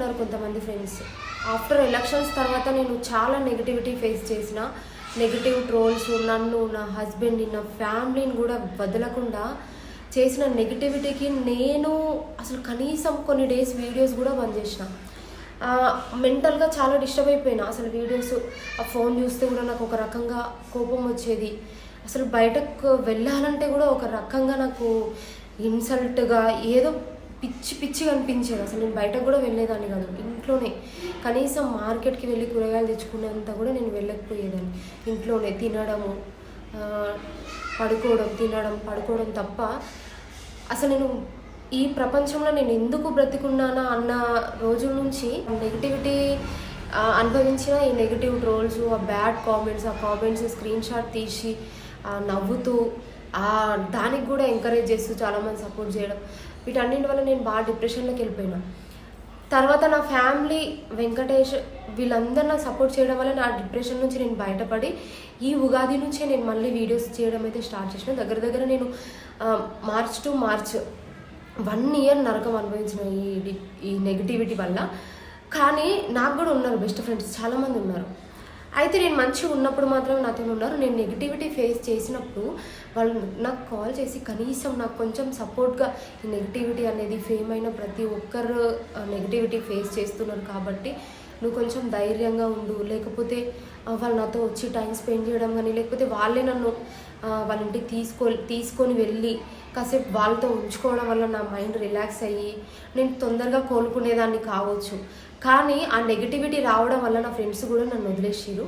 ఉన్నారు కొంతమంది friends. After elections తర్వాత నేను చాలా నెగిటివిటీ ఫేస్ చేసిన, నెగిటివ్ ట్రోల్స్, నన్ను, నా హస్బెండ్ని, నా ఫ్యామిలీని కూడా వదలకుండా చేసిన నెగిటివిటీకి నేను అసలు కనీసం కొన్ని డేస్ వీడియోస్ కూడా బంద్ చేసిన. మెంటల్గా చాలా డిస్టర్బ్ అయిపోయినా. అసలు వీడియోస్, ఆ ఫోన్ చూస్తే కూడా నాకు ఒక రకంగా కోపం వచ్చేది. అసలు బయటకు వెళ్ళాలంటే కూడా ఒక రకంగా నాకు ఇన్సల్ట్గా ఏదో పిచ్చిగా అనిపించేది. అసలు నేను బయటకు కూడా వెళ్ళేదాన్ని కాదు, ఇంట్లోనే. కనీసం మార్కెట్కి వెళ్ళి కూరగాయలు తెచ్చుకునేంత కూడా నేను వెళ్ళకపోయేదాన్ని. ఇంట్లోనే తినడము, పడుకోవడం తప్ప అసలు నేను ఈ ప్రపంచంలో నేను ఎందుకు బ్రతికున్నానా అన్న రోజుల నుంచి నెగిటివిటీ అనుభవించిన ఈ నెగిటివ్ ట్రోల్స్, ఆ బ్యాడ్ కామెంట్స్, ఆ కామెంట్స్ స్క్రీన్ షాట్ తీసి నవ్వుతూ దానికి కూడా ఎంకరేజ్ చేస్తూ చాలామంది సపోర్ట్ చేయడం, వీటన్నింటి వల్ల నేను బాగా డిప్రెషన్లోకి వెళ్ళిపోయినా. తర్వాత నా ఫ్యామిలీ, వెంకటేష్, వీళ్ళందరూ నాకు సపోర్ట్ చేయడం వల్ల నా డిప్రెషన్ నుంచి నేను బయటపడి ఈ ఉగాది నుంచే నేను మళ్ళీ వీడియోస్ చేయడం అయితే స్టార్ట్ చేసిన. దగ్గర నేను మార్చ్ టు మార్చ్ 1 year నరకం అనుభవించిన ఈ నెగిటివిటీ వల్ల. కానీ నాకు కూడా ఉన్నారు బెస్ట్ ఫ్రెండ్స్, చాలామంది ఉన్నారు. అయితే నేను మంచిగా ఉన్నప్పుడు మాత్రం నాతో ఉన్నారు. నేను నెగిటివిటీ ఫేస్ చేసినప్పుడు వాళ్ళు నాకు కాల్ చేసి కనీసం నాకు కొంచెం సపోర్ట్గా, ఈ నెగిటివిటీ అనేది ఫేమ్ అయిన ప్రతి ఒక్కరు నెగిటివిటీ ఫేస్ చేస్తున్నారు కాబట్టి నువ్వు కొంచెం ధైర్యంగా ఉండు, లేకపోతే వాళ్ళు నాతో వచ్చి టైం స్పెండ్ చేయడం కానీ, లేకపోతే వాళ్ళే నన్ను వాళ్ళ ఇంటికి తీసుకొని వెళ్ళి కాసేపు వాళ్ళతో ఉంచుకోవడం వల్ల నా మైండ్ రిలాక్స్ అయ్యి నేను తొందరగా కోలుకునేదాన్ని కావచ్చు. కానీ ఆ నెగిటివిటీ రావడం వల్ల నా ఫ్రెండ్స్ కూడా నన్ను వదిలేసిరు.